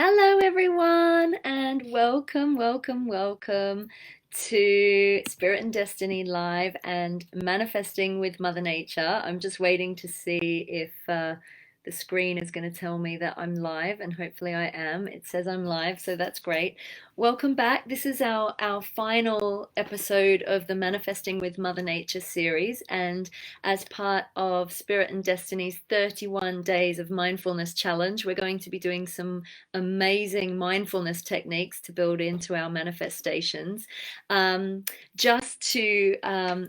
Hello, everyone, and welcome to Spirit and Destiny Live and Manifesting with Mother Nature. I'm just waiting to see if the screen is going to tell me that I'm live, and hopefully I am. It says I'm live, so that's great. Welcome back. This is our final episode of the Manifesting with Mother Nature series, and as part of Spirit and Destiny's 31 Days of Mindfulness Challenge, we're going to be doing some amazing mindfulness techniques to build into our manifestations. Just to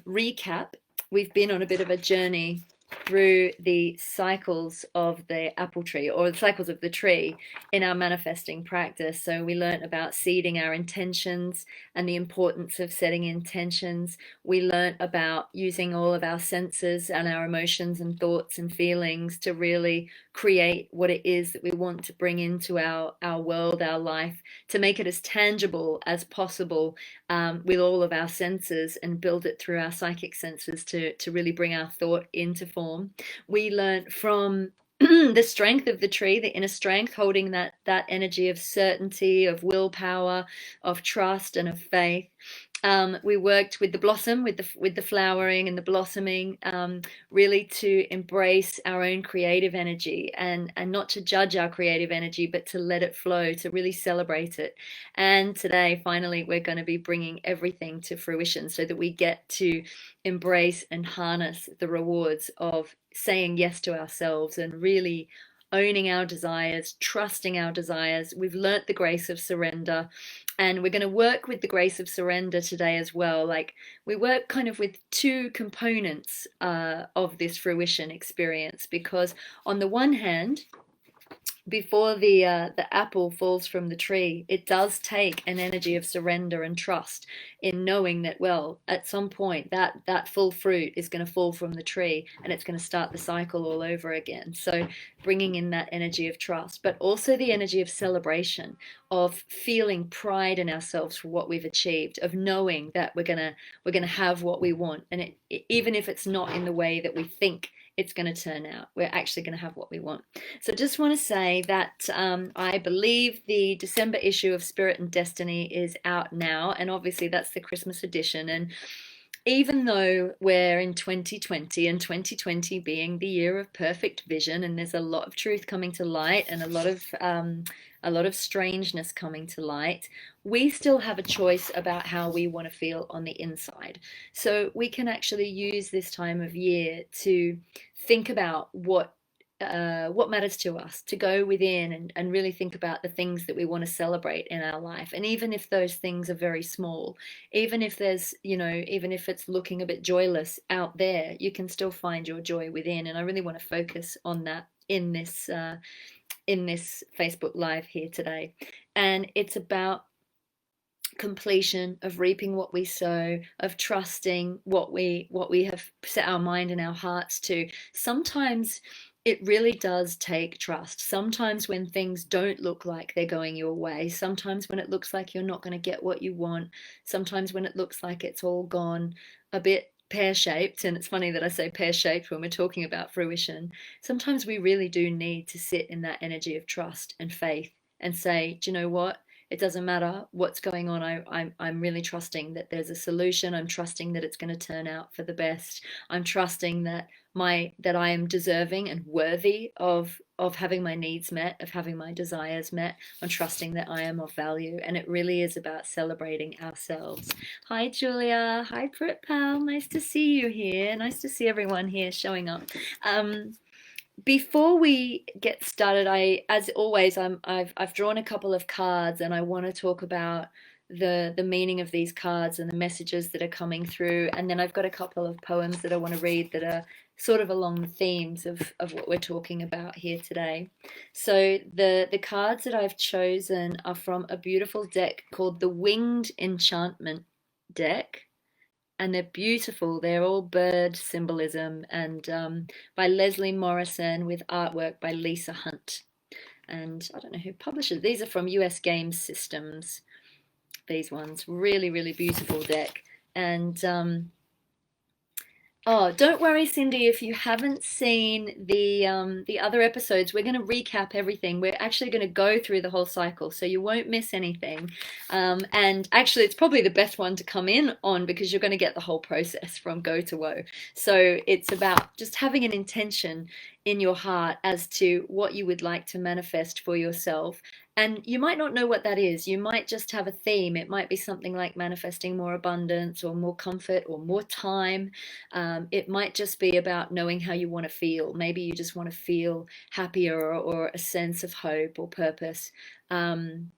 recap, we've been on a bit of a journey through the cycles of the apple tree, or the cycles of the tree, in our manifesting practice. So we learned about seeding our intentions and the importance of setting intentions. We learned about using all of our senses and our emotions and thoughts and feelings to really create what it is that we want to bring into our world, our life, to make it as tangible as possible, with all of our senses, and build it through our psychic senses to really bring our thought into form. We learned from the strength of the tree, the inner strength, holding that energy of certainty, of willpower, of trust, and of faith. We worked with the blossom, with the flowering and the blossoming, really to embrace our own creative energy, and not to judge our creative energy, but to let it flow, to really celebrate it. And today, finally, we're going to be bringing everything to fruition so that we get to embrace and harness the rewards of saying yes to ourselves and really owning our desires, trusting our desires. We've learnt the grace of surrender, and we're going to work with the grace of surrender today as well. Like, we work kind of with two components of this fruition experience, because on the one hand, before the apple falls from the tree, it does take an energy of surrender and trust in knowing that, well, at some point that full fruit is going to fall from the tree, and it's going to start the cycle all over again. So bringing in that energy of trust, but also the energy of celebration, of feeling pride in ourselves for what we've achieved, of knowing that we're gonna have what we want, and even if it's not in the way that we think it's going to turn out, we're actually going to have what we want. So just want to say that I believe the December issue of Spirit and Destiny is out now, and obviously that's the Christmas edition. And even though we're in 2020, and 2020 being the year of perfect vision, and there's a lot of truth coming to light, and a lot of strangeness coming to light, we still have a choice about how we want to feel on the inside. So we can actually use this time of year to think about what matters to us, to go within and really think about the things that we want to celebrate in our life. And even if those things are very small, even if there's, even if it's looking a bit joyless out there, you can still find your joy within. And I really want to focus on that in this Facebook Live here today. And it's about completion, of reaping what we sow, of trusting what we have set our mind and our hearts to. Sometimes it really does take trust. Sometimes when things don't look like they're going your way, sometimes when it looks like you're not going to get what you want, sometimes when it looks like it's all gone a bit pear-shaped, and it's funny that I say pear-shaped when we're talking about fruition, sometimes we really do need to sit in that energy of trust and faith and say, do you know what? It doesn't matter what's going on. I'm really trusting that there's a solution. I'm trusting that it's going to turn out for the best. I'm trusting that I am deserving and worthy of having my needs met, of having my desires met. I'm trusting that I am of value, and it really is about celebrating ourselves. Hi, Julia. Hi, Prit Pal. Nice to see you here. Nice to see everyone here showing up. Before we get started, as always, I've drawn a couple of cards, and I want to talk about the meaning of these cards and the messages that are coming through. And then I've got a couple of poems that I want to read that are sort of along the themes of what we're talking about here today. So the cards that I've chosen are from a beautiful deck called the Winged Enchantment deck. And they're beautiful. They're all bird symbolism, and by Leslie Morrison, with artwork by Lisa Hunt. And I don't know who publishes. These are from US Game Systems. These ones, really, really beautiful deck. And Oh, don't worry, Cindy, if you haven't seen the other episodes, we're going to recap everything. We're actually going to go through the whole cycle, so you won't miss anything. And actually, it's probably the best one to come in on because you're going to get the whole process from go to woe. So it's about just having an intention in your heart as to what you would like to manifest for yourself. And you might not know what that is. You might just have a theme. It might be something like manifesting more abundance or more comfort or more time. It might just be about knowing how you want to feel. Maybe you just want to feel happier, or a sense of hope or purpose. Um,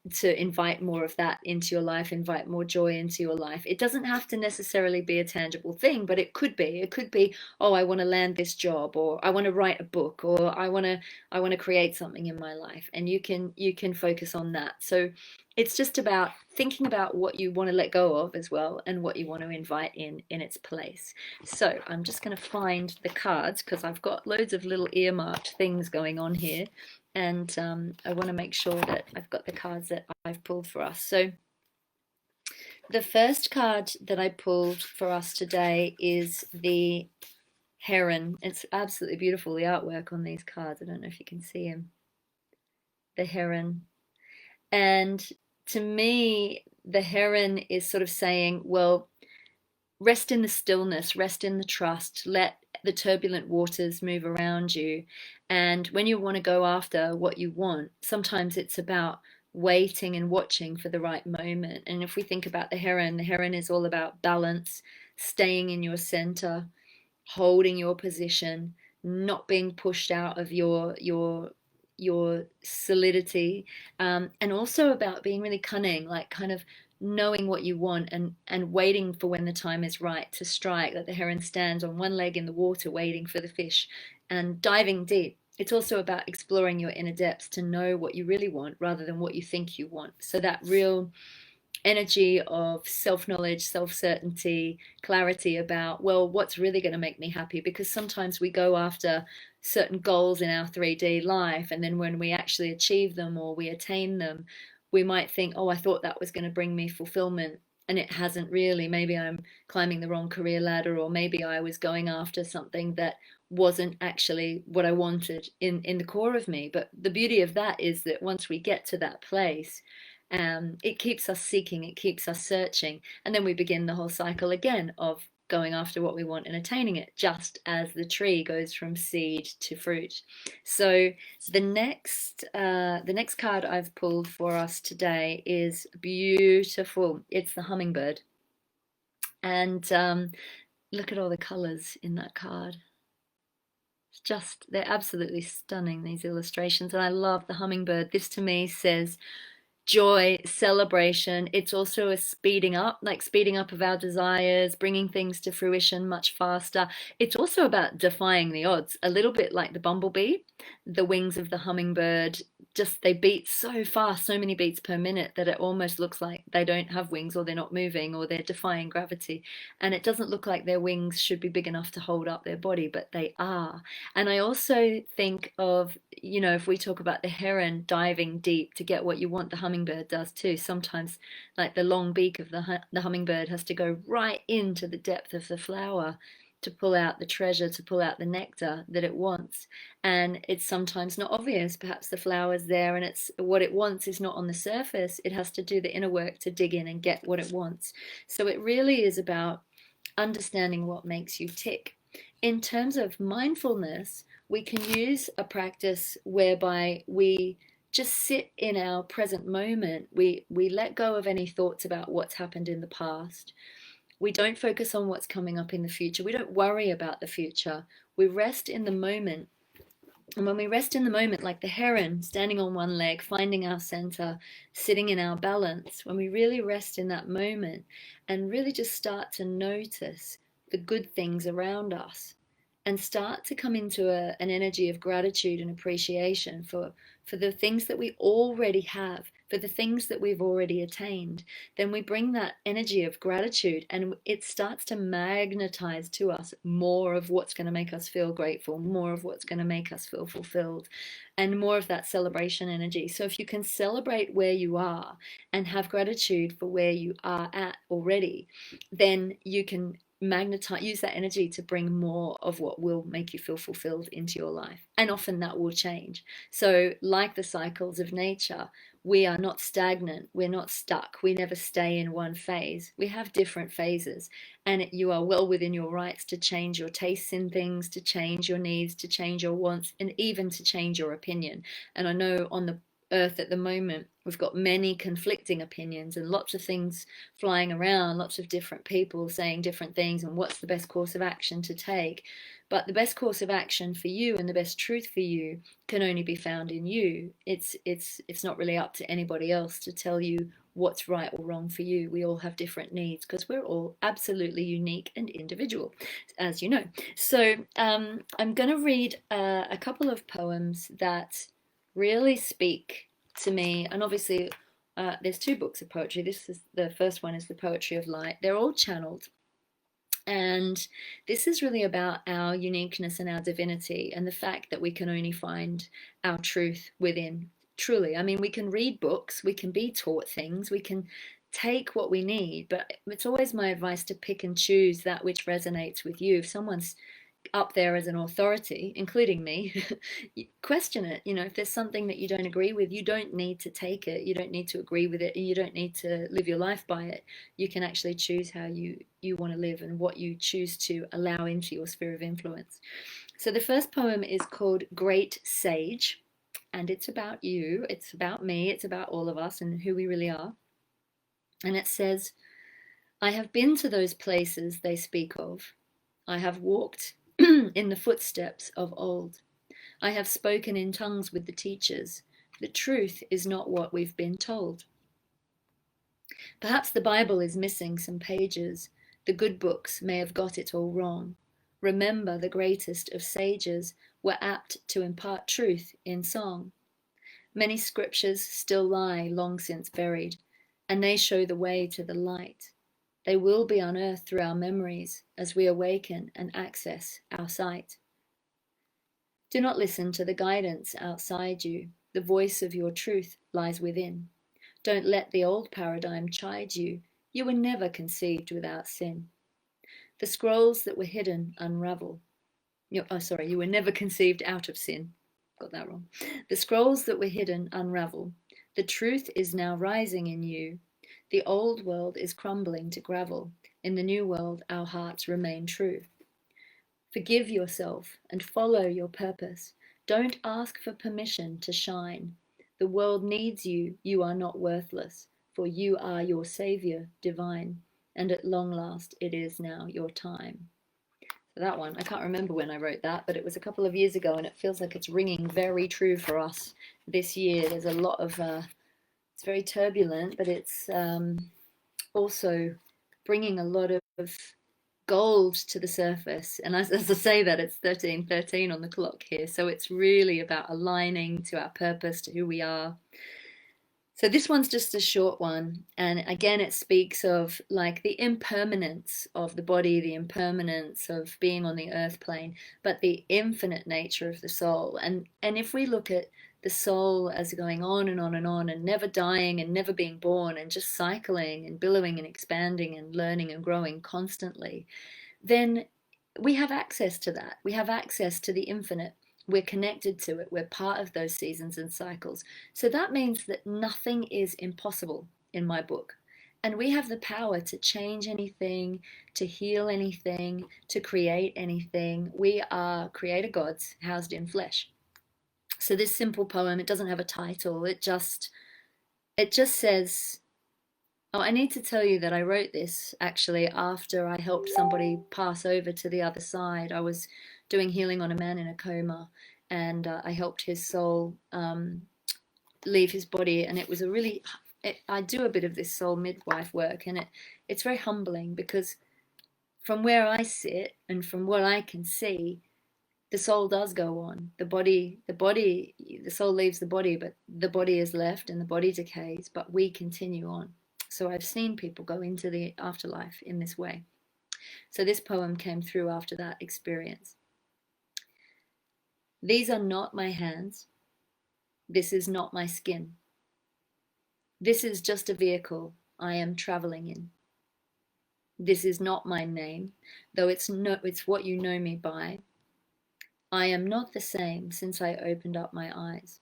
to invite more of that into your life, invite more joy into your life. It doesn't have to necessarily be a tangible thing, but it could be. It could be, oh, I want to land this job, or I want to write a book, or I want to create something in my life. And you can focus on that. So it's just about thinking about what you want to let go of as well, and what you want to invite in its place. So I'm just going to find the cards because I've got loads of little earmarked things going on here, and I want to make sure that I've got the cards that I've pulled for us. So the first card that I pulled for us today is the Heron. It's absolutely beautiful, the artwork on these cards. I don't know if you can see him. The Heron. And to me, the Heron is sort of saying, well, rest in the stillness, rest in the trust, let the turbulent waters move around you. And when you want to go after what you want, sometimes it's about waiting and watching for the right moment. And if we think about the Heron is all about balance, staying in your center, holding your position, not being pushed out of your solidity, and also about being really cunning, like kind of knowing what you want, and waiting for when the time is right to strike. That the heron stands on one leg in the water waiting for the fish and diving deep. It's also about exploring your inner depths to know what you really want rather than what you think you want. So that real energy of self-knowledge, self-certainty, clarity about, well, what's really going to make me happy? Because sometimes we go after certain goals in our 3D life, and then when we actually achieve them or we attain them, we might think, oh, I thought that was going to bring me fulfillment, and it hasn't really. Maybe I'm climbing the wrong career ladder, or maybe I was going after something that wasn't actually what I wanted in the core of me. But the beauty of that is that once we get to that place, it keeps us seeking, it keeps us searching, and then we begin the whole cycle again of going after what we want and attaining it, just as the tree goes from seed to fruit. So the next card I've pulled for us today is beautiful. It's the hummingbird, and look at all the colors in that card. It's just, they're absolutely stunning, these illustrations, and I love the hummingbird. This to me says joy, celebration. It's also a speeding up, like speeding up of our desires, bringing things to fruition much faster. It's also about defying the odds, a little bit like the bumblebee. The wings of the hummingbird, just they beat so fast, so many beats per minute, that it almost looks like they don't have wings, or they're not moving, or they're defying gravity. And it doesn't look like their wings should be big enough to hold up their body, but they are. And I also think of, if we talk about the heron diving deep to get what you want, the hummingbird does too. Sometimes, like the long beak of the hummingbird has to go right into the depth of the flower to pull out the treasure, to pull out the nectar that it wants. And it's sometimes not obvious. Perhaps the flower's there and it's what it wants is not on the surface. It has to do the inner work to dig in and get what it wants. So it really is about understanding what makes you tick. In terms of mindfulness, we can use a practice whereby we just sit in our present moment. We let go of any thoughts about what's happened in the past. We don't focus on what's coming up in the future. We don't worry about the future. We rest in the moment. And when we rest in the moment, like the heron, standing on one leg, finding our center, sitting in our balance, when we really rest in that moment and really just start to notice the good things around us, and start to come into an energy of gratitude and appreciation for the things that we already have, for the things that we've already attained, then we bring that energy of gratitude, and it starts to magnetize to us more of what's going to make us feel grateful, more of what's going to make us feel fulfilled, and more of that celebration energy. So if you can celebrate where you are and have gratitude for where you are at already, then you can magnetize, use that energy to bring more of what will make you feel fulfilled into your life. And often that will change. So like the cycles of nature, we are not stagnant, we're not stuck, we never stay in one phase. We have different phases, and you are well within your rights to change your tastes in things, to change your needs, to change your wants, and even to change your opinion. And I know on the earth at the moment we've got many conflicting opinions and lots of things flying around, lots of different people saying different things, and what's the best course of action to take. But the best course of action for you and the best truth for you can only be found in you. It's not really up to anybody else to tell you what's right or wrong for you. We all have different needs because we're all absolutely unique and individual, as you know. So I'm going to read a couple of poems that really speak to me. And obviously there's two books of poetry. This is the first one, is the Poetry of Light. They're all channeled, and this is really about our uniqueness and our divinity, and the fact that we can only find our truth within. Truly, I mean, we can read books, we can be taught things, we can take what we need, but it's always my advice to pick and choose that which resonates with you. If someone's up there as an authority, including me, question it. If there's something that you don't agree with, you don't need to take it, you don't need to agree with it, and you don't need to live your life by it. You can actually choose how you want to live and what you choose to allow into your sphere of influence. So the first poem is called Great Sage, and it's about you, it's about me, it's about all of us and who we really are. And it says, I have been to those places they speak of. I have walked in the footsteps of old. I have spoken in tongues with the teachers. The truth is not what we've been told. Perhaps the Bible is missing some pages. The good books may have got it all wrong. Remember, the greatest of sages were apt to impart truth in song. Many scriptures still lie long since buried, and they show the way to the light. They will be unearthed through our memories as we awaken and access our sight. Do not listen to the guidance outside you. The voice of your truth lies within. Don't let the old paradigm chide you. You were never conceived without sin. The scrolls that were hidden unravel. You were never conceived out of sin. Got that wrong. The scrolls that were hidden unravel. The truth is now rising in you. The old world is crumbling to gravel. In the new world, our hearts remain true. Forgive yourself and follow your purpose. Don't ask for permission to shine. The world needs you. You are not worthless, for you are your Savior divine. And at long last, it is now your time. So that one, I can't remember when I wrote that, but it was a couple of years ago, and it feels like it's ringing very true for us this year. There's a lot of it's very turbulent, but it's also bringing a lot of gold to the surface. And as I say that, it's 13:13 on the clock here. So it's really about aligning to our purpose, to who we are. So this one's just a short one. And again, it speaks of like the impermanence of the body, the impermanence of being on the earth plane, but the infinite nature of the soul. And if we look at the soul as going on and on and on, and never dying and never being born, and just cycling and billowing and expanding and learning and growing constantly, then we have access to that. We have access to the infinite. We're connected to it. We're part of those seasons and cycles. So that means that nothing is impossible in my book. And we have the power to change anything, to heal anything, to create anything. We are creator gods housed in flesh. So this simple poem, it doesn't have a title. It just says, oh, I need to tell you that I wrote this actually after I helped somebody pass over to the other side. I was doing healing on a man in a coma, and I helped his soul leave his body. And it was I do a bit of this soul midwife work, and it's very humbling, because from where I sit and from what I can see, the soul does go on. The soul leaves the body, but the body is left and the body decays, but we continue on. So I've seen people go into the afterlife in this way. So this poem came through after that experience. These are not my hands. This is not my skin. This is just a vehicle I am traveling in. This is not my name, though it's what you know me by. I am not the same since I opened up my eyes.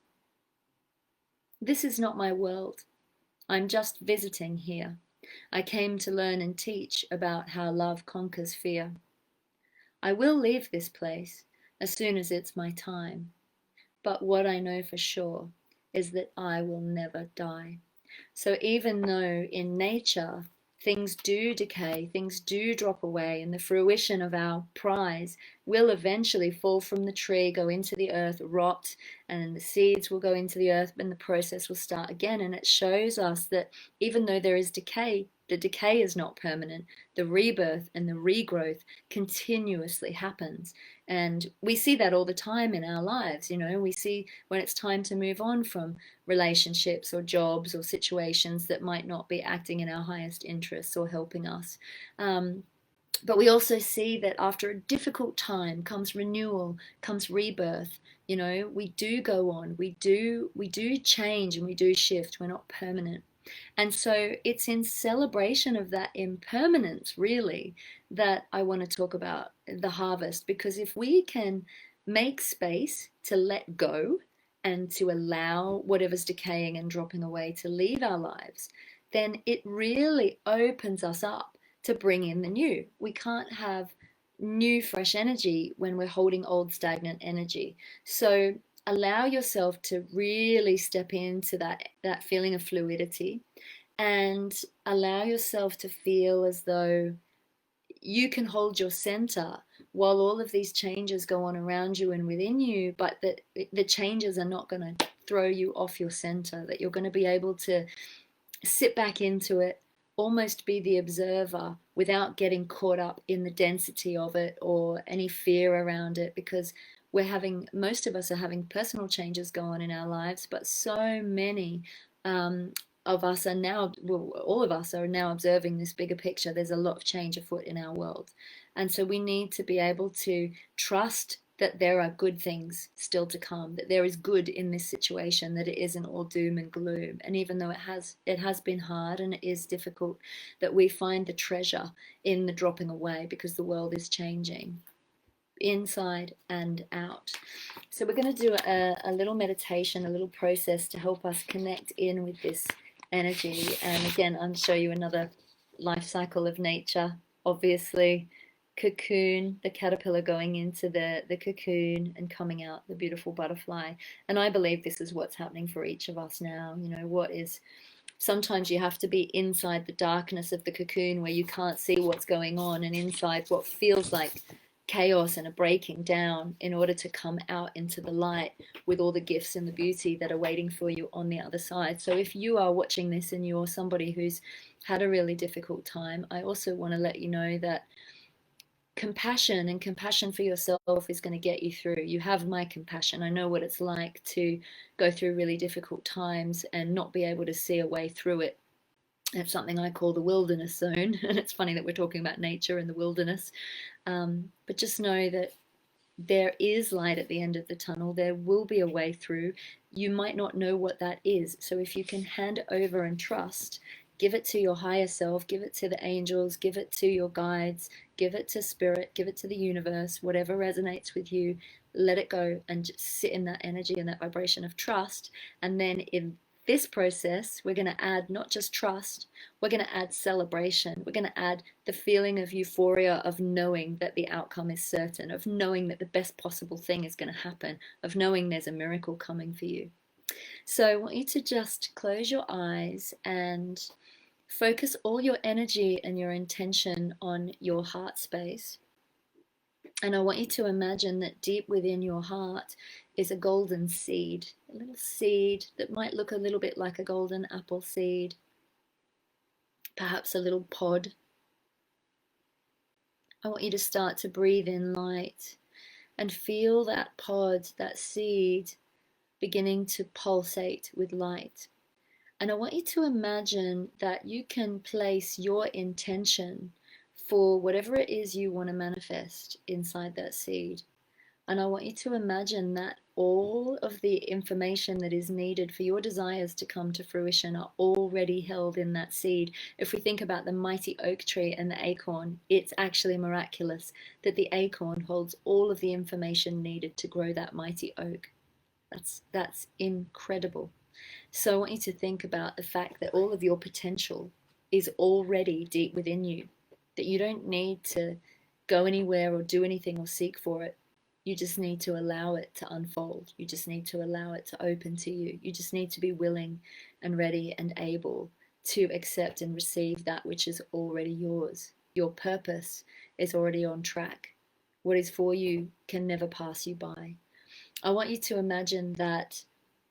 This is not my world. I'm just visiting here. I came to learn and teach about how love conquers fear. I will leave this place as soon as it's my time. But what I know for sure is that I will never die. So even though in nature things do decay, things do drop away, and the fruition of our prize will eventually fall from the tree, go into the earth, rot, and the seeds will go into the earth, and the process will start again. And it shows us that even though there is decay, the decay is not permanent. The rebirth and the regrowth continuously happens. And we see that all the time in our lives. You know, we see when it's time to move on from relationships or jobs or situations that might not be acting in our highest interests or helping us. But we also see that after a difficult time comes renewal, comes rebirth. You know, we do go on, we do change, and we do shift. We're not permanent. And so it's in celebration of that impermanence, really, that I want to talk about the harvest. Because if we can make space to let go and to allow whatever's decaying and dropping away to leave our lives, then it really opens us up to bring in the new. We can't have new, fresh energy when we're holding old, stagnant energy. So allow yourself to really step into that feeling of fluidity, and allow yourself to feel as though you can hold your center while all of these changes go on around you and within you, but that the changes are not going to throw you off your center, that you're going to be able to sit back into it, almost be the observer without getting caught up in the density of it or any fear around it, because most of us are having personal changes go on in our lives, but so many of us are now, well, all of us are now observing this bigger picture. There's a lot of change afoot in our world. And so we need to be able to trust that there are good things still to come, that there is good in this situation, that it isn't all doom and gloom. And even though it has been hard and it is difficult, that we find the treasure in the dropping away, because the world is changing inside and out. So we're going to do a little meditation, a little process to help us connect in with this energy. And again, I'll show you another life cycle of nature, obviously. Cocoon, the caterpillar going into the cocoon and coming out the beautiful butterfly. And I believe this is what's happening for each of us now. You know, sometimes you have to be inside the darkness of the cocoon where you can't see what's going on, and inside what feels like chaos and a breaking down, in order to come out into the light with all the gifts and the beauty that are waiting for you on the other side. So if you are watching this and you're somebody who's had a really difficult time, I also want to let you know that compassion for yourself is going to get you through. You have my compassion. I know what it's like to go through really difficult times and not be able to see a way through it. It's something I call the wilderness zone. And it's funny that we're talking about nature and the wilderness. But just know that there is light at the end of the tunnel. There will be a way through. You might not know what that is. So if you can hand over and trust, give it to your higher self, give it to the angels, give it to your guides, give it to spirit, give it to the universe, whatever resonates with you, let it go and just sit in that energy and that vibration of trust. And then in this process, we're going to add not just trust, we're going to add celebration. We're going to add the feeling of euphoria, of knowing that the outcome is certain, of knowing that the best possible thing is going to happen, of knowing there's a miracle coming for you. So I want you to just close your eyes and focus all your energy and your intention on your heart space. And I want you to imagine that deep within your heart is a golden seed, a little seed that might look a little bit like a golden apple seed, perhaps a little pod. I want you to start to breathe in light and feel that pod, that seed, beginning to pulsate with light. And I want you to imagine that you can place your intention for whatever it is you want to manifest inside that seed. And I want you to imagine that all of the information that is needed for your desires to come to fruition are already held in that seed. If we think about the mighty oak tree and the acorn, it's actually miraculous that the acorn holds all of the information needed to grow that mighty oak. That's incredible. So I want you to think about the fact that all of your potential is already deep within you, that you don't need to go anywhere or do anything or seek for it. You just need to allow it to unfold. You just need to allow it to open to you. You just need to be willing and ready and able to accept and receive that which is already yours. Your purpose is already on track. What is for you can never pass you by. I want you to imagine that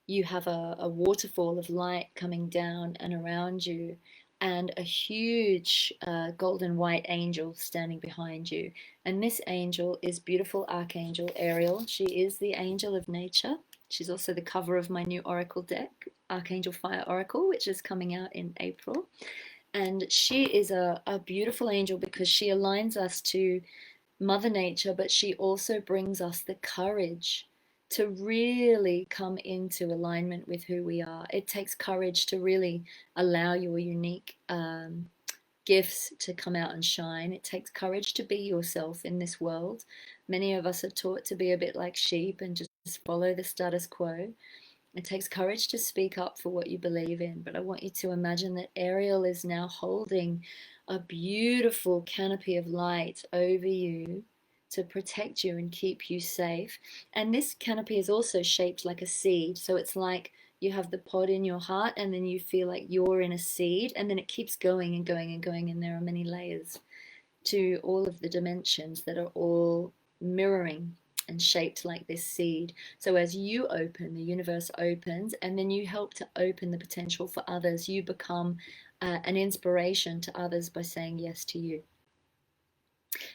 you have a waterfall of light coming down and around you, and a huge golden white angel standing behind you. And this angel is beautiful Archangel Ariel. She is the angel of nature. She's also the cover of my new oracle deck, Archangel Fire Oracle, which is coming out in April. And she is a beautiful angel because she aligns us to Mother Nature, but she also brings us the courage to really come into alignment with who we are. It takes courage to really allow your unique gifts to come out and shine. It takes courage to be yourself in this world. Many of us are taught to be a bit like sheep and just follow the status quo. It takes courage to speak up for what you believe in, but I want you to imagine that Ariel is now holding a beautiful canopy of light over you to protect you and keep you safe. And this canopy is also shaped like a seed. So it's like you have the pod in your heart, and then you feel like you're in a seed, and then it keeps going and going and going. And there are many layers to all of the dimensions that are all mirroring and shaped like this seed. So as you open, the universe opens, and then you help to open the potential for others. You become an inspiration to others by saying yes to you.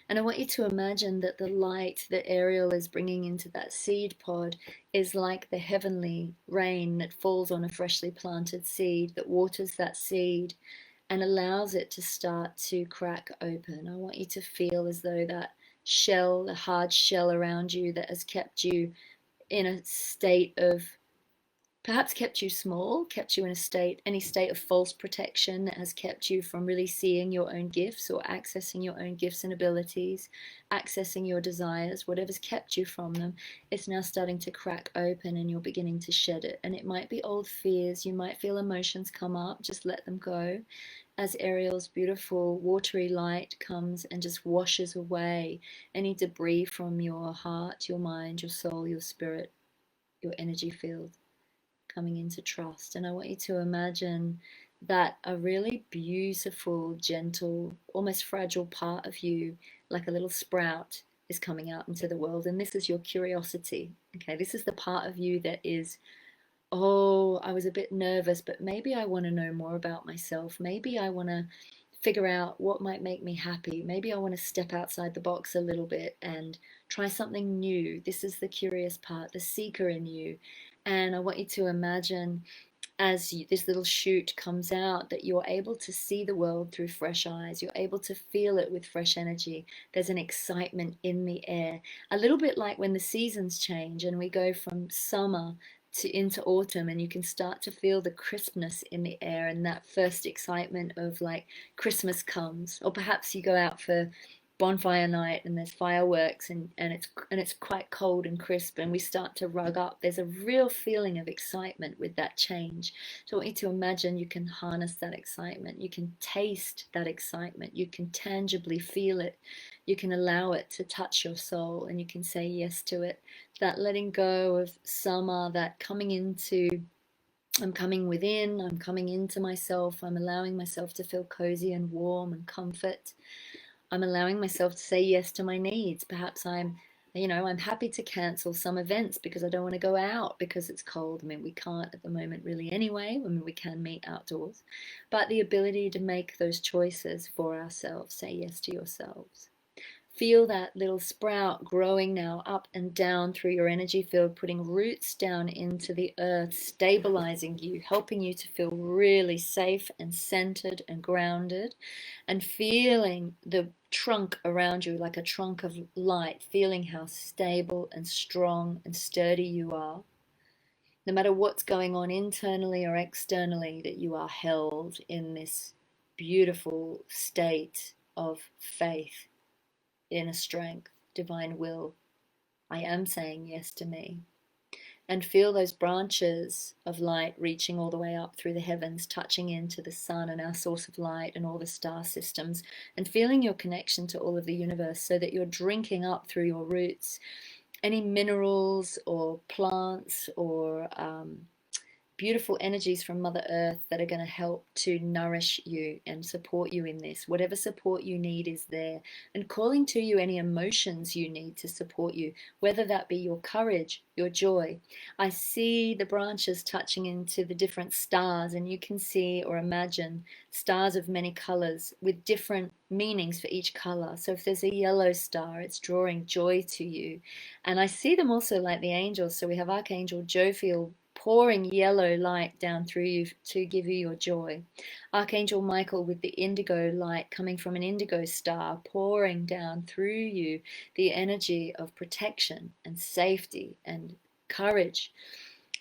And I want you to imagine that the light that Ariel is bringing into that seed pod is like the heavenly rain that falls on a freshly planted seed, that waters that seed and allows it to start to crack open. I want you to feel as though that shell, the hard shell around you that has kept you in a state of, perhaps kept you small, kept you in any state of false protection that has kept you from really seeing your own gifts or accessing your own gifts and abilities, accessing your desires, whatever's kept you from them, it's now starting to crack open and you're beginning to shed it. And it might be old fears, you might feel emotions come up, just let them go. As Ariel's beautiful watery light comes and just washes away any debris from your heart, your mind, your soul, your spirit, your energy field, coming into trust. And I want you to imagine that a really beautiful, gentle, almost fragile part of you, like a little sprout, is coming out into the world. And this is your curiosity. Okay, this is the part of you that is, oh, I was a bit nervous, but maybe I want to know more about myself. Maybe I want to figure out what might make me happy. Maybe I want to step outside the box a little bit and try something new. This is the curious part, the seeker in you. And I want you to imagine as this little shoot comes out that you're able to see the world through fresh eyes. You're able to feel it with fresh energy. There's an excitement in the air. A little bit like when the seasons change and we go from summer to into autumn, and you can start to feel the crispness in the air and that first excitement of like Christmas comes. Or perhaps you go out for bonfire night and there's fireworks and it's quite cold and crisp and we start to rug up. There's a real feeling of excitement with that change. So I want you to imagine you can harness that excitement. You can taste that excitement. You can tangibly feel it. You can allow it to touch your soul and you can say yes to it. That letting go of summer, that coming into, I'm coming within, I'm coming into myself, I'm allowing myself to feel cozy and warm and comfort. I'm allowing myself to say yes to my needs. Perhaps I'm happy to cancel some events because I don't want to go out because it's cold. I mean, we can't at the moment really anyway. I mean, we can meet outdoors. But the ability to make those choices for ourselves, say yes to yourselves. Feel that little sprout growing now up and down through your energy field, putting roots down into the earth, stabilizing you, helping you to feel really safe and centered and grounded, and feeling the trunk around you like a trunk of light, feeling how stable and strong and sturdy you are. No matter what's going on internally or externally, that you are held in this beautiful state of faith, inner strength, divine will. I am saying yes to me. And feel those branches of light reaching all the way up through the heavens, touching into the sun and our source of light and all the star systems, and feeling your connection to all of the universe, so that you're drinking up through your roots any minerals or plants or beautiful energies from Mother Earth that are going to help to nourish you and support you in this. Whatever support you need is there, and calling to you any emotions you need to support you, whether that be your courage, your joy. I see the branches touching into the different stars, and you can see or imagine stars of many colors with different meanings for each color. So if there's a yellow star, it's drawing joy to you. And I see them also like the angels. So we have Archangel Jophiel pouring yellow light down through you to give you your joy. Archangel Michael with the indigo light coming from an indigo star, pouring down through you the energy of protection and safety and courage.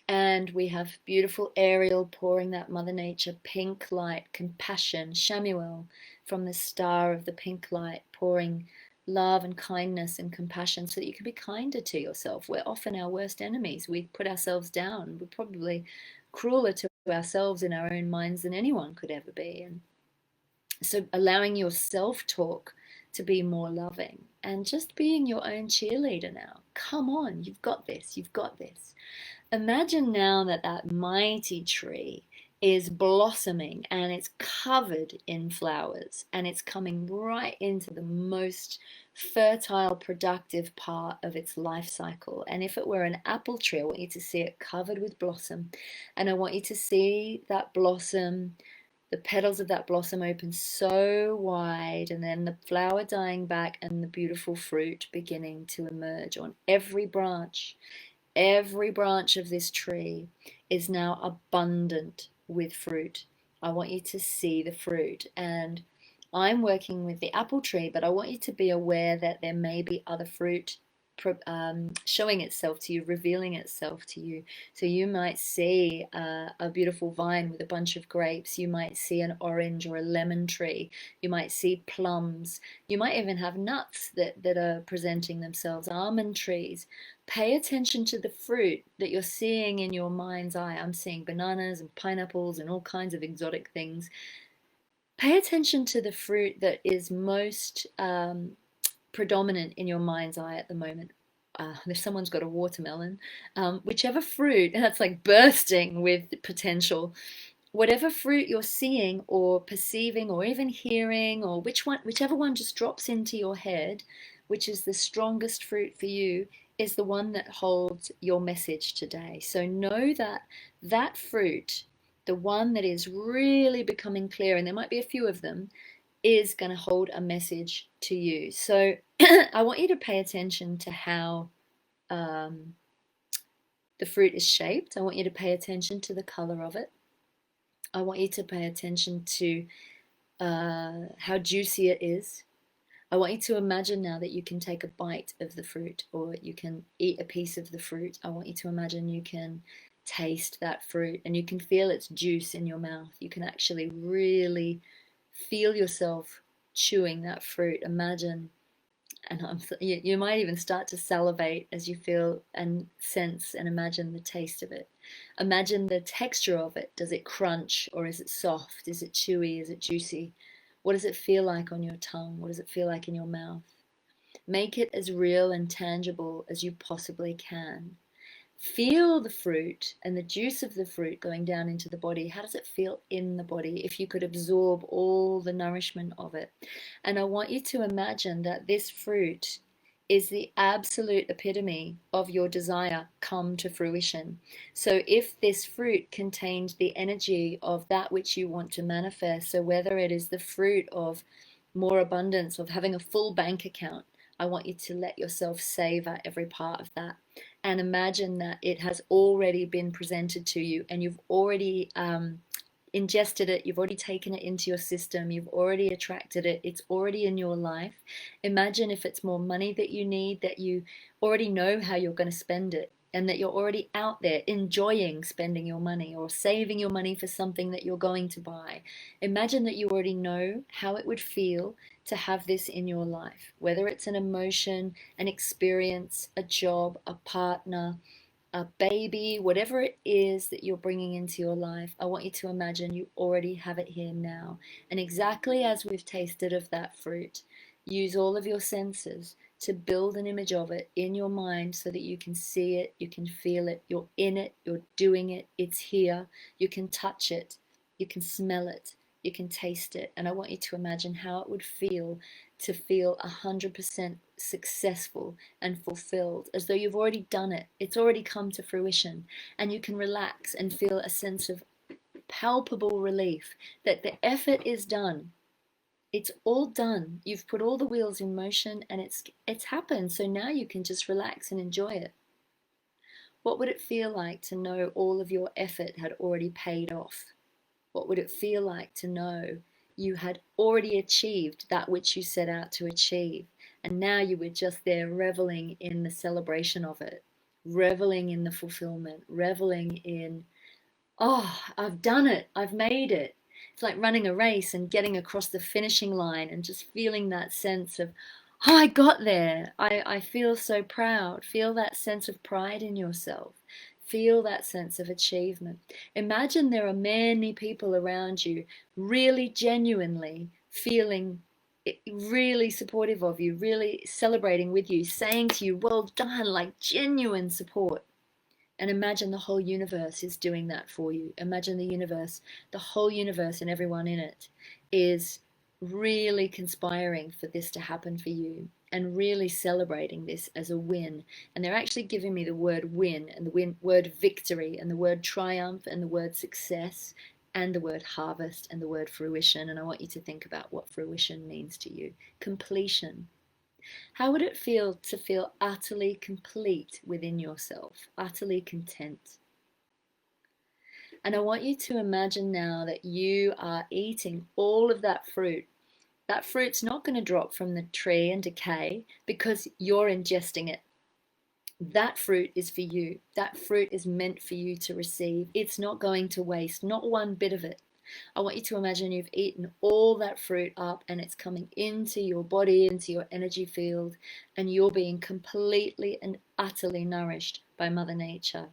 And we have beautiful Ariel pouring that Mother Nature pink light, compassion. Shamuel from the star of the pink light, pouring love and kindness and compassion, so that you can be kinder to yourself. We're often our worst enemies. We put ourselves down. We're probably crueler to ourselves in our own minds than anyone could ever be. And so allowing your self-talk to be more loving and just being your own cheerleader now. Come on, you've got this, you've got this. Imagine now that that mighty tree is blossoming and it's covered in flowers, and it's coming right into the most fertile, productive part of its life cycle. And if it were an apple tree, I want you to see it covered with blossom, and I want you to see that blossom, the petals of that blossom open so wide, and then the flower dying back and the beautiful fruit beginning to emerge on every branch. Every branch of this tree is now abundant with fruit. I want you to see the fruit. And I'm working with the apple tree, but I want you to be aware that there may be other fruit showing itself to you, revealing itself to you. So you might see a beautiful vine with a bunch of grapes. You might see an orange or a lemon tree. You might see plums. You might even have nuts that are presenting themselves, almond trees. Pay attention to the fruit that you're seeing in your mind's eye. I'm seeing bananas and pineapples and all kinds of exotic things. Pay attention to the fruit that is most predominant in your mind's eye at the moment. If someone's got a watermelon, whichever fruit, and that's like bursting with potential, whatever fruit you're seeing or perceiving or even hearing, or whichever one just drops into your head, which is the strongest fruit for you, is the one that holds your message today. So know that that fruit, the one that is really becoming clear, and there might be a few of them, is going to hold a message to you. So I want you to pay attention to how the fruit is shaped. I want you to pay attention to the color of it. I want you to pay attention to how juicy it is. I want you to imagine now that you can take a bite of the fruit, or you can eat a piece of the fruit. I want you to imagine you can taste that fruit and you can feel its juice in your mouth. You can actually really feel yourself chewing that fruit. Imagine, and you might even start to salivate as you feel and sense and imagine the taste of it. Imagine the texture of it. Does it crunch, or is it soft? Is it chewy? Is it juicy? What does it feel like on your tongue? What does it feel like in your mouth? Make it as real and tangible as you possibly can. Feel the fruit and the juice of the fruit going down into the body. How does it feel in the body if you could absorb all the nourishment of it? And I want you to imagine that this fruit is the absolute epitome of your desire come to fruition. So if this fruit contained the energy of that which you want to manifest, so whether it is the fruit of more abundance, of having a full bank account, I want you to let yourself savor every part of that and imagine that it has already been presented to you and you've already ingested it, you've already taken it into your system, you've already attracted it, it's already in your life. Imagine if it's more money that you need, that you already know how you're going to spend it, and that you're already out there enjoying spending your money or saving your money for something that you're going to buy. Imagine that you already know how it would feel to have this in your life, whether it's an emotion, an experience, a job, a partner, a baby, whatever it is that you're bringing into your life. I want you to imagine you already have it here now. And exactly as we've tasted of that fruit, use all of your senses to build an image of it in your mind so that you can see it, you can feel it, you're in it, you're doing it, it's here, you can touch it, you can smell it, you can taste it. And I want you to imagine how it would feel to feel 100% successful and fulfilled, as though you've already done it. It's already come to fruition, and you can relax and feel a sense of palpable relief that the effort is done. It's all done. You've put all the wheels in motion and it's happened. So now you can just relax and enjoy it. What would it feel like to know all of your effort had already paid off? What would it feel like to know you had already achieved that which you set out to achieve? And now you were just there reveling in the celebration of it, reveling in the fulfillment, reveling in, oh, I've done it, I've made it. It's like running a race and getting across the finishing line and just feeling that sense of, oh, I got there. I feel so proud. Feel that sense of pride in yourself. Feel that sense of achievement. Imagine there are many people around you really genuinely feeling really supportive of you, really celebrating with you, saying to you, well done, like genuine support. And imagine the whole universe is doing that for you. Imagine the universe, the whole universe and everyone in it is really conspiring for this to happen for you and really celebrating this as a win. And they're actually giving me the word win and the word victory and the word triumph and the word success and the word harvest and the word fruition. And I want you to think about what fruition means to you. Completion. How would it feel to feel utterly complete within yourself, utterly content? And I want you to imagine now that you are eating all of that fruit. That fruit's not going to drop from the tree and decay because you're ingesting it. That fruit is for you. That fruit is meant for you to receive. It's not going to waste, not one bit of it. I want you to imagine you've eaten all that fruit up and it's coming into your body, into your energy field, and you're being completely and utterly nourished by Mother Nature.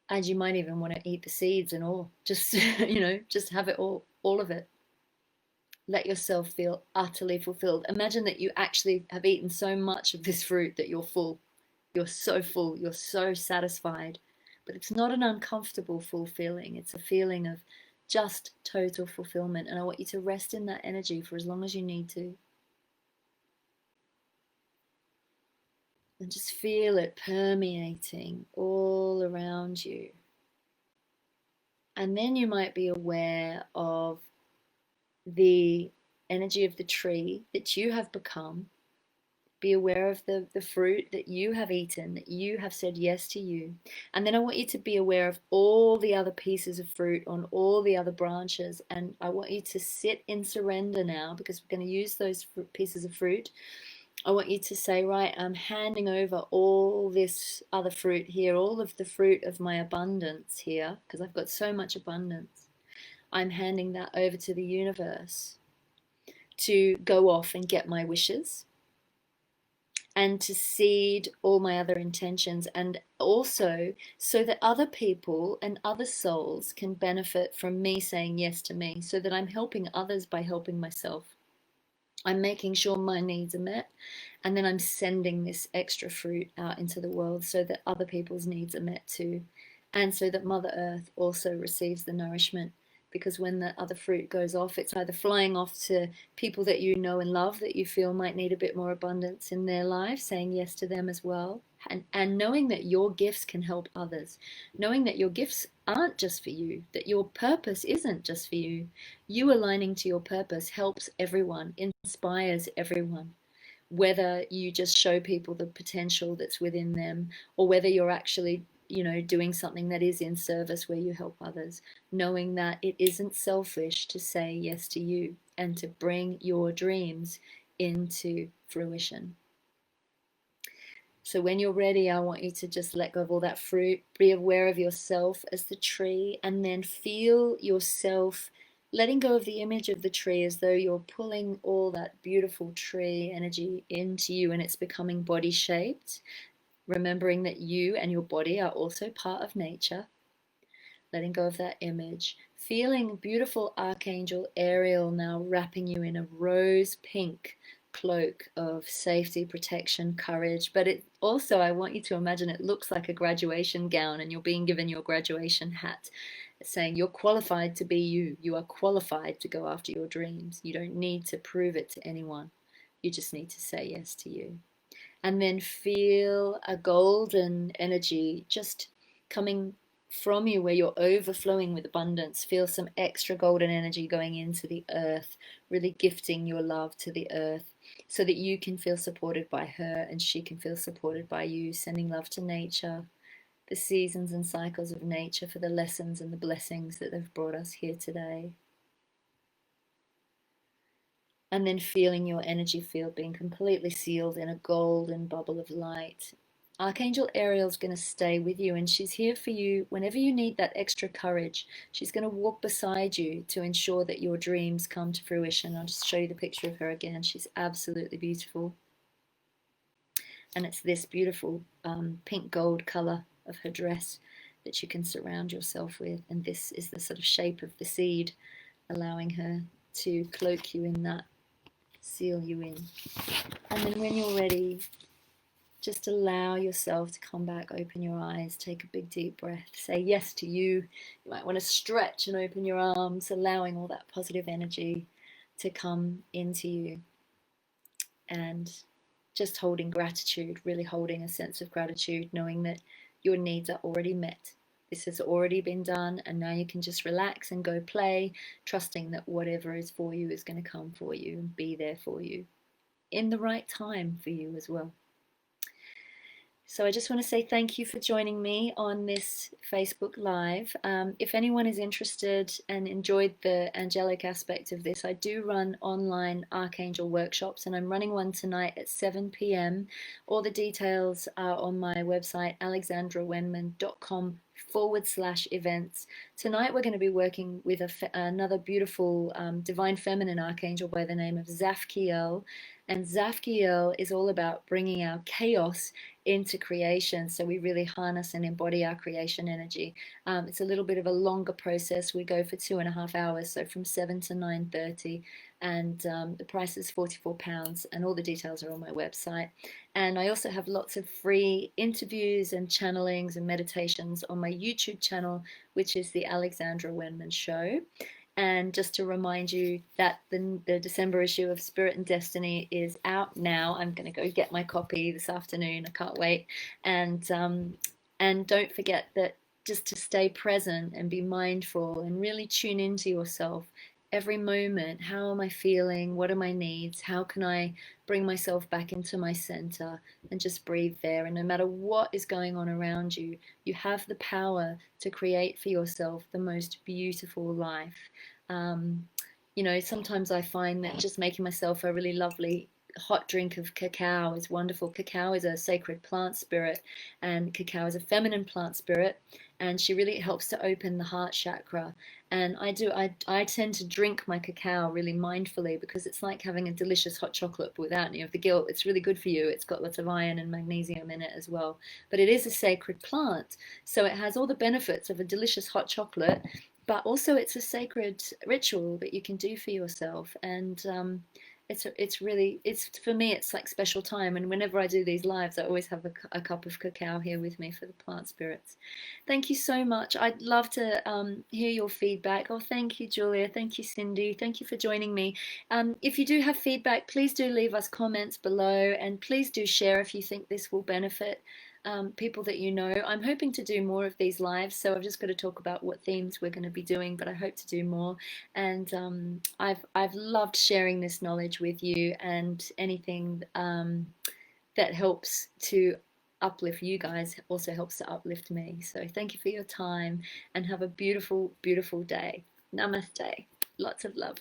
And you might even want to eat the seeds and all. Just, just have it all of it. Let yourself feel utterly fulfilled. Imagine that you actually have eaten so much of this fruit that you're full. You're so full. You're so satisfied. But it's not an uncomfortable full feeling. It's a feeling of just total fulfillment. And I want you to rest in that energy for as long as you need to. And just feel it permeating all around you. And then you might be aware of the energy of the tree that you have become. Be aware of the fruit that you have eaten, that you have said yes to you. And then I want you to be aware of all the other pieces of fruit on all the other branches. And I want you to sit in surrender now, because we're going to use those pieces of fruit. I want you to say, right, I'm handing over all this other fruit here, all of the fruit of my abundance here, because I've got so much abundance. I'm handing that over to the universe to go off and get my wishes and to seed all my other intentions, and also so that other people and other souls can benefit from me saying yes to me, so that I'm helping others by helping myself. I'm making sure my needs are met, and then I'm sending this extra fruit out into the world so that other people's needs are met too, and so that Mother Earth also receives the nourishment because when the other fruit goes off, it's either flying off to people that you know and love that you feel might need a bit more abundance in their life, saying yes to them as well. And knowing that your gifts can help others, knowing that your gifts aren't just for you, that your purpose isn't just for you. You aligning to your purpose helps everyone, inspires everyone, whether you just show people the potential that's within them, or whether you're actually, doing something that is in service where you help others, knowing that it isn't selfish to say yes to you and to bring your dreams into fruition. So when you're ready, I want you to just let go of all that fruit, be aware of yourself as the tree, and then feel yourself letting go of the image of the tree as though you're pulling all that beautiful tree energy into you and it's becoming body shaped, remembering that you and your body are also part of nature. Letting go of that image, feeling beautiful Archangel Ariel now wrapping you in a rose pink cloak of safety, protection, courage. But it also, I want you to imagine it looks like a graduation gown and you're being given your graduation hat. It's saying you're qualified to be you. You are qualified to go after your dreams. You don't need to prove it to anyone. You just need to say yes to you. And then feel a golden energy just coming from you where you're overflowing with abundance. Feel some extra golden energy going into the earth, really gifting your love to the earth so that you can feel supported by her and she can feel supported by you, sending love to nature, the seasons and cycles of nature, for the lessons and the blessings that they've brought us here today. And then feeling your energy field being completely sealed in a golden bubble of light. Archangel Ariel's going to stay with you, and she's here for you whenever you need that extra courage. She's going to walk beside you to ensure that your dreams come to fruition. I'll just show you the picture of her again. She's absolutely beautiful. And it's this beautiful pink gold color of her dress that you can surround yourself with. And this is the sort of shape of the seed, allowing her to cloak you in that, seal you in. And then when you're ready, just allow yourself to come back, open your eyes, take a big deep breath, say yes to you. You might want to stretch and open your arms, allowing all that positive energy to come into you. And just holding gratitude, really holding a sense of gratitude, knowing that your needs are already met. This has already been done, and now you can just relax and go play, trusting that whatever is for you is going to come for you and be there for you in the right time for you as well. So I just want to say thank you for joining me on this Facebook Live. If anyone is interested and enjoyed the angelic aspect of this, I do run online Archangel workshops, and I'm running one tonight at 7 p.m. All the details are on my website, alexandrawenman.com/events. Tonight we're going to be working with another beautiful divine feminine archangel by the name of Zafkiel. And Zafkiel is all about bringing our chaos into creation, so we really harness and embody our creation energy. It's a little bit of a longer process. We go for 2.5 hours, so from 7 to 9:30, and the price is £44, and all the details are on my website. And I also have lots of free interviews and channelings and meditations on my YouTube channel, which is the Alexandra Wenman Show. And just to remind you that the December issue of Spirit and Destiny is out now. I'm going to go get my copy this afternoon. I can't wait. And don't forget that just to stay present and be mindful and really tune into yourself every moment. How am I feeling? What are my needs? How can I bring myself back into my center and just breathe there? And no matter what is going on around you, you have the power to create for yourself the most beautiful life. Sometimes I find that just making myself a really lovely hot drink of cacao is wonderful. Cacao is a sacred plant spirit, and cacao is a feminine plant spirit, and she really helps to open the heart chakra. And I tend to drink my cacao really mindfully, because it's like having a delicious hot chocolate but without any of the guilt. It's really good for you. It's got lots of iron and magnesium in it as well. But it is a sacred plant, so it has all the benefits of a delicious hot chocolate, but also it's a sacred ritual that you can do for yourself. it's really, it's, for me it's like special time, and whenever I do these lives I always have a cup of cacao here with me for the plant spirits. Thank you so much. I'd love to hear your feedback. Oh, thank you, Julia. Thank you, Cindy. Thank you for joining me. If you do have feedback, please do leave us comments below, and please do share if you think this will benefit people that you know. I'm hoping to do more of these lives, so I've just got to talk about what themes we're going to be doing, but I hope to do more. And I've loved sharing this knowledge with you, and anything that helps to uplift you guys also helps to uplift me. So thank you for your time, and have a beautiful, beautiful day. Namaste. Lots of love.